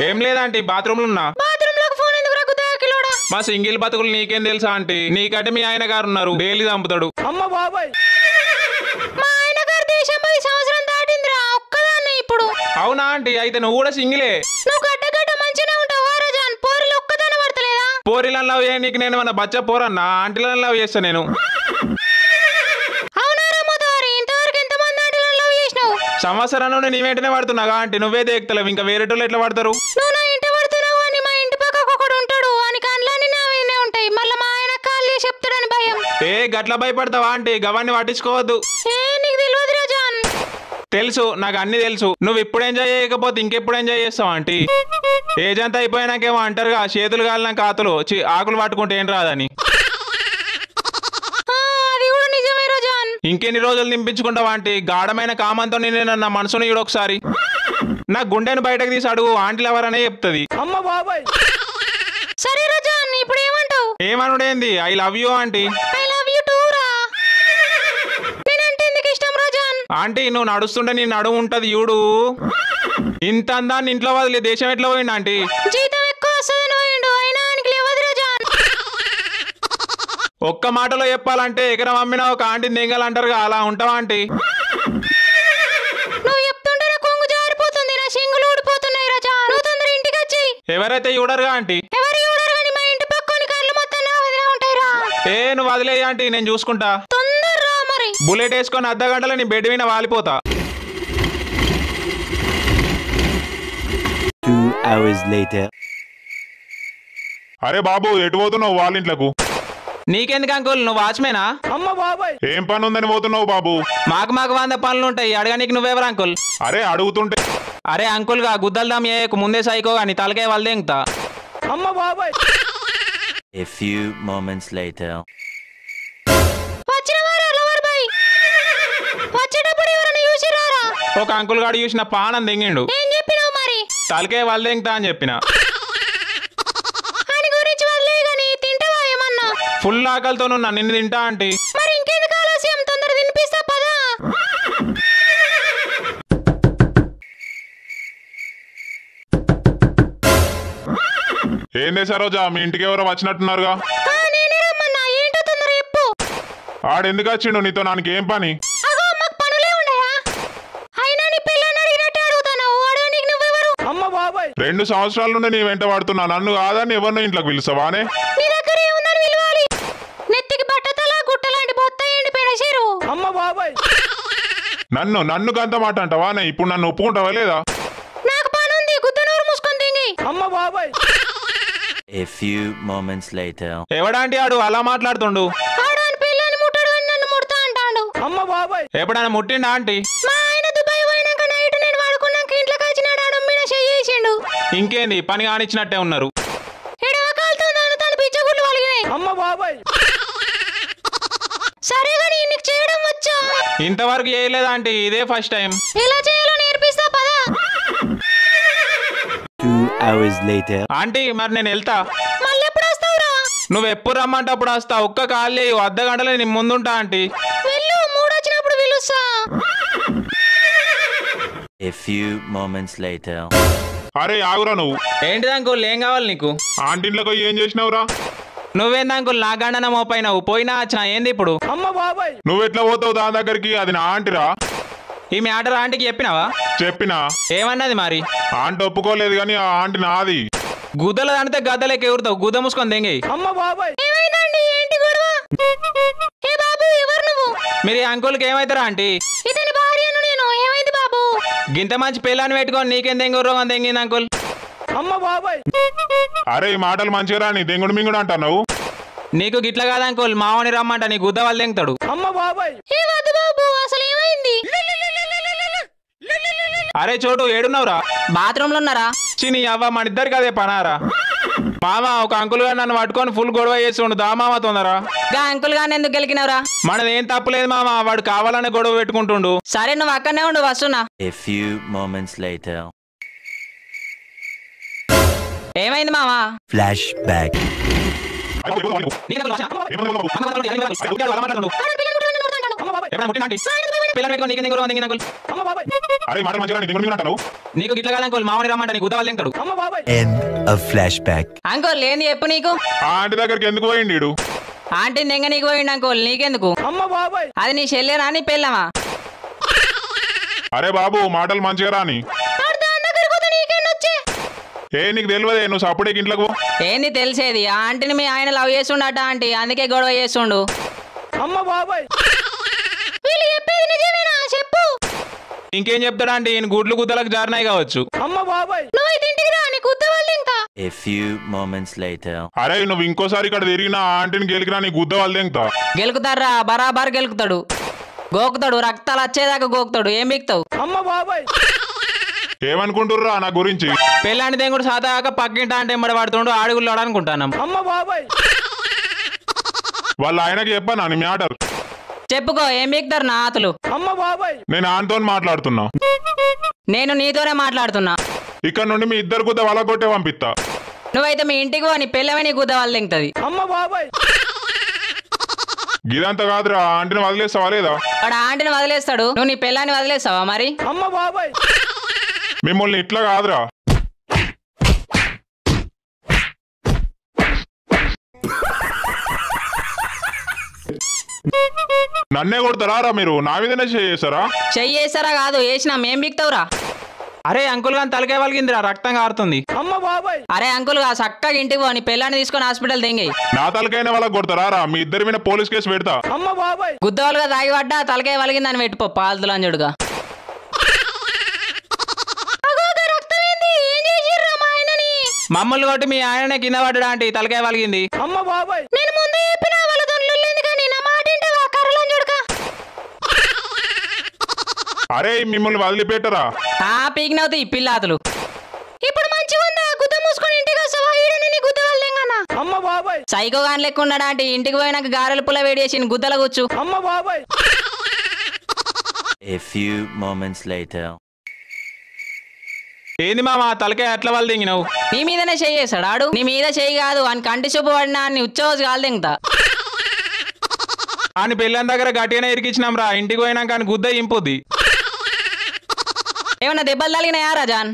ఏం లేదంటే బాత్రూమ్ లో ఉన్నా. మా సింగిల్ బతుకులు నీకేం తెలుసా ఆంటీ? నీకంటే మీ ఆయన గారు ఉన్నారు, డైలీ చంపుతాడు. అమ్మ బాబాయ్ అవునా ఆంటీ? అయితే నువ్వు కూడా సింగిలే. పోరిలను లవ్ చేయడానికి నేను మన బచ్చ పోరన్నా, ఆంటీలను లవ్ చేస్తా నేను. సంవత్సరం నుండి నీ వెంటనే పడుతున్నాగా ఆంటీ, నువ్వే దేక్తలేవు, ఇంకా వేరేటోళ్ళు ఎట్లా పడతారు? ఏ గట్ల భయపడతావా ఆంటీ? గవాన్ని పట్టించుకోవద్దు. తెలుసు, నాకు అన్ని తెలుసు. నువ్వు ఇప్పుడు ఎంజాయ్ చేయకపోతే ఇంకెప్పుడు ఎంజాయ్ చేస్తావు ఆంటీ? ఏజ్ అంతా అయిపోయినాకేమో అంటారుగా, చేతులు కాలిన కాతులు ఆకులు పట్టుకుంటే ఏం రాదని. ఇంకెన్ని రోజులు నింపించుకుంటావా ఆంటీ? గాఢమైన కామంతో నేను నా మనసును ఒకసారి నా గుండెను బయటకు తీసి అడుగు, ఆంటీలు ఎవరనే చెప్తుంది. అమ్మ బాబాయ్ సరే రోజాన్, ఇప్పుడు ఏమంటావు? ఏమనుడేంది? I love you aunty. Aunty నువ్వు నడుస్తుంటే నీ నడుము ఉంటది చూడు. ఇంత అందాన్ని ఇంట్లో వదిలే దేశం ఎట్లా పోయింది ఆంటీ? ఒక్క మాటలో చెప్పాలంటే ఎకరం అమ్మినా ఒక ఆంటీని దెంగాలంటారుగా, అలా ఉంటావా ఆంటీ? ఎవరైతే చూడరుగా ఆంటీ? ఏ నువ్వు వదిలే ఆంటీ, నేను చూసుకుంటా. బుల్లెట్ వేసుకొని అర్ధ గంటలో నీ బెడ్ మీద వాలిపోతా. 2 hours later. అరే బాబు, ఎటు పోతున్నావు? వాళ్ళ ఇంట్లకు. నీకెందుకు అంకుల్, నువ్వు వాచ్మేనా? అమ్మ బాబాయ్ ఏం పని ఉందని పోతున్నావు బాబు? మాకు 100 పనులు ఉంటాయి, అడగనీకి నువ్వెవరు అంకుల్? అరే అడుగుతుంటే. అరే అంకుల్ గా గుద్దలు దమ్ ఏకు ముందే సైకో గాని తలకాయ వాళ్ళదేంగుతా. అమ్మ బాబాయ్ A few moments later. ఒక అంకుల్ గాడు చూసిన పానం దెంగిండు. తలకాయ వాళ్ళదేంగుతా అని చెప్పిన. ఫుల్ ఆకలితో నిన్ను తింటా ఆంటీ. ఏం చేశా రోజా? మీ ఇంటికి ఎవరో వచ్చినట్టున్నారుగా. ఆడెందుకు వచ్చిండు నీతో? నాకు ఏం పని? 2 సంవత్సరాల నుండి నీ వెంట పడుతున్నా, నన్ను కాదని ఎవరినో ఇంట్లోకి పిలుస్తావానే? అమ్మ బాబాయ్ నన్ను గంత మాట అంటావానే? ఇప్పుడు నన్ను ఒప్పుకుంటావా లేదా? అమ్మ బాబాయ్ A few moments later. ఎవడాంటి ఆడు అలా మాట్లాడుతుండు? అమ్మ బాబాయ్ ఎప్పుడైనా ముట్టిండా ఆంటీ? ఇంకేంది, పని కానిచ్చినట్టే ఉన్నారు. అమ్మ బాబాయ్ ఇంతవరకు చేయలేదా ఆంటీ? ఇదే first time. 2 hours later. Aunty మరి నేను వెళ్తా. నువ్వు ఎప్పుడు రమ్మంటే అప్పుడు వస్తా. ఒక్క కాల్ చేయు, అర్ధ గంటలో నీ ముందుంటా aunty. A few moments later. అరే ఆగురా నువ్వు. ఏంటిది అంకుల్, ఏం కావాలి నీకు? ఆంటీలకు ఏం చేసినావురా? నువ్వేంది అంకుల్ నా గండన మోపైనావు? పోయినా వచ్చినా ఏంది ఇప్పుడు? అమ్మ బాబాయ్ నువ్వెట్లా పోతావు దాని దగ్గరికి? అది నా ఆంటీరా. ఈ మ్యాటర్ ఆంటీకి చెప్పినావా? చెప్పినా. ఏమన్నది మరి? ఆంటీ ఒప్పుకోలేదు కానీ ఆ ఆంటీ నాది. గుద్దలు దానితే గద్దలేక ఎవరుతావు? గుద్ద మూసుకొని దెంగి. అమ్మ బాబాయ్ మీరు ఈ అంకుల్కి ఏమైతారా ఆంటీ? గింత మంచి పిల్లని పెట్టుకొని నీకేం దెంగు రోగం దెంగింది అంకుల్? అమ్మ బాబాయ్ అరే ఈ మాటలు మంచిగా రాని, దెంగుడు మింగుడు అంటున్నావు. నీకు గిట్ల కాదు అంకుల్, మావని రమ్మంట నీ గుద్ద వాళ్ళు దెంగుతాడు. అమ్మ బాబాయ్ అరే చోటు ఏడున్నావురా? బాత్రూమ్ లో ఉన్నారా? చిని అవ్వ మన ఇద్దరికి అదే పనారా? మామ ఒక అంకుల్ గారు నన్ను పట్టుకొని ఫుల్ గొడవ చేసి ఉండు. దా మామ తొందరా. గా అంకుల్ గాని ఎందుకు గెలికినవరా? మనదేం తప్పులేదు మామ, వాడు కావాలనే గొడవ పెట్టుకుంటుండు. సరే నువ్వు అక్కడనే ఉండు, వస్తున్నా. A few moments later. ఏమైంది మామా? Flashback. పిల్లలు పెట్టుకొని నీకెందుకు గొడవ దెంగింది అంకుల్? అరే ఈ మాటలు మంచిగా అంటావు. నీకు గిట్ల కాదు అంకుల్, మామని రమ్మంట నీకు గుద్దవాళ్ళు తింటాడు. అమ్మ బాబాయ్ End of flashback. అంకుల్ ఏంది చెప్పు నీకు. ఆ ఆంటీ దగ్గరికి ఎందుకు పోయిండు ఈడు? ఆంటీ నెంగ నీకు పోయిండు అంకుల్, నీకెందుకు? అమ్మ బాబాయ్ అది నీ చెల్లెనా నీ పెళ్ళమా? అరే బాబు మాటలు మంచిగా రాని. ఏ నీకు తెలియదే, నువ్వు సప్పుడేకి ఇంట్లోకి పో. ఏంది తెలిసేది? ఆ ఆంటీని మీ ఆయన లవ్ చేస్తుండట ఆంటీ, అందుకే గొడవ చేస్తుండు. అమ్మ బాబాయ్ చెప్పు. ఇంకేం చెప్తాడా అంటే ఈయన గుడ్లు గుద్దలకు జారినాయి కావచ్చు. అమ్మ బాబాయ్ A few moments later. అరే నువ్వు ఇంకోసారి ఇక్కడ తిరిగిన ఆ ఆంటీని గెలికినా నీ గుద్ద వాళ్ళు తెంగుతా. గెలుకుతారా? బరాబర్ గెలుకుతాడు, గోకుతాడు, రక్తాలు వచ్చేదాకా గోకుతాడు. ఏం బిక్తావు? అమ్మ బాబాయ్ ఏమనుకుంటుర్రా నా గురించి? పెళ్ళాంటి దెంగుడు సాతాక పక్కింట అంటే ఎంబడి పడుతుండు, ఆడుగుల్లో అనుకుంటాను. అమ్మ బాబాయ్ వాళ్ళ ఆయనకి చెప్పానా నీ మ్యాటర్? చెప్పుకో, ఏం బిక్తారు నా ఆతులు? అమ్మ బాబాయ్ నేను ఆయనతో మాట్లాడుతున్నా. నేను నీతోనే మాట్లాడుతున్నా. ఇక్కడ నుండి మీ ఇద్దరు గుద్ద వాళ్ళ కొట్టే పంపిస్తా. నువ్వైతే మీ ఇంటికి పో, నీ పెళ్ళమే నీ గుద్ద వాళ్ళు తింటది. అమ్మ బాబాయ్ గిదంతా కాదురా, ఆ ఆంటీని వదిలేస్తావా లేదా? వాడు ఆంటీని వదిలేస్తాడు, నువ్వు నీ పెళ్ళాన్ని వదిలేస్తావా మరి? అమ్మ బాబాయ్ మిమ్మల్ని ఇట్లా కాదురా. నన్నే కొడతారా మీరు? నా మీదనే చేస్తారా? చెయ్యి వేస్తారా? కాదు వేసినా. మేం బిక్తావురా? అరే అంకుల్ గాని తలకాయ వలిగిందిరా, రక్తం కారుతుంది. అమ్మ బాబాయ్ అరే అంకుల్ గా చక్కగా ఇంటికి పో, నీ పెళ్ళాన్ని తీసుకొని హాస్పిటల్ తెంగాయి. నా తలకైనా వాళ్ళకి కొడతారా? మీ ఇద్దరి మీద పోలీస్ కేసు పెడతా. అమ్మ బాబాయ్ గుద్దవాళ్ళుగా తాగి పడ్డా తలకాయ వలిగిందని పెట్టుకో, పాల్తులంజుడుగా. మమ్మల్ని కొట్టి మీ ఆయననే కింద పడ్డా అంటే తలకాయ వలిగింది. అమ్మ బాబాయ్ నేను ముందే చెప్పినా వాళ్ళ దొంగలు కానీ నా మాట వింటావా? కర్రలంజుడుగా. అరే మిమ్మల్ని వదిలిపెట్టరా? పీకినవుతాయి ఈ పిల్లాతులు. ఇప్పుడు మంచిగా ఉందా? గుద్ద మూసుకొని ఇంటికి వస్తావా? ఈడని నీ గుద్ద వాళ్ళేంగన్నా. అమ్మ బాబాయ్ సైకో గాని లెక్క ఉన్నాడా అంటే ఇంటికి పోయినాక గారెల పుల్ల వేడి చేసి గుద్దల కూర్చు. అమ్మ బాబాయ్ A few moments later. ఏంది మామ తలకాయ అట్లా వాళ్ళు దింగినావు? నీ మీదనే చెయ్యి వేస్తాడు ఆడు. నీ మీద చెయ్యి కాదు అని కంటి చూపు పడినా అని ఉచ్చవసి కాలు దింగుతా. అని పెళ్ళాం దగ్గర గట్టిగానే ఇరికిచ్చినాం రా, ఇంటికి పోయినాక అని గుద్ద ఇంపుద్ది. ఏమన్నా దెబ్బలు తగినాయా రాజాన్?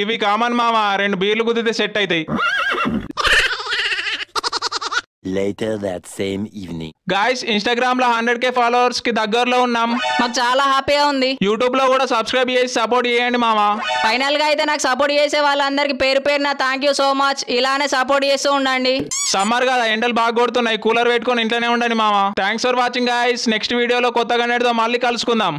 ఇవి కామన్ మామ, 2 బీర్లు గుద్దితే సెట్ అవుతాయి. Later that same evening. Guys Instagram లో 100K ఫాలోవర్స్ కి దగ్గరలో ఉన్నాం. మాకు చాలా హ్యాపీగా ఉంది. యూట్యూబ్ లో కూడా సబ్స్క్రైబ్ చేసి సపోర్ట్ చేయండి మామ. ఫైనల్ గా అయితే నాకు సపోర్ట్ చేసే వాళ్ళందరికి పేరు పేరున థ్యాంక్ యూ సో మచ్. ఇలానే సపోర్ట్ చేస్తూ ఉండండి. సమ్మర్ కదా, ఎండలు బాగా కొడుతున్నాయి, కూలర్ పెట్టుకొని ఇంట్లోనే ఉండండి మామ. Thanks for watching guys. Next వీడియోలో కొత్తగా నేడుతో మళ్ళీ కలుసుకుందాం.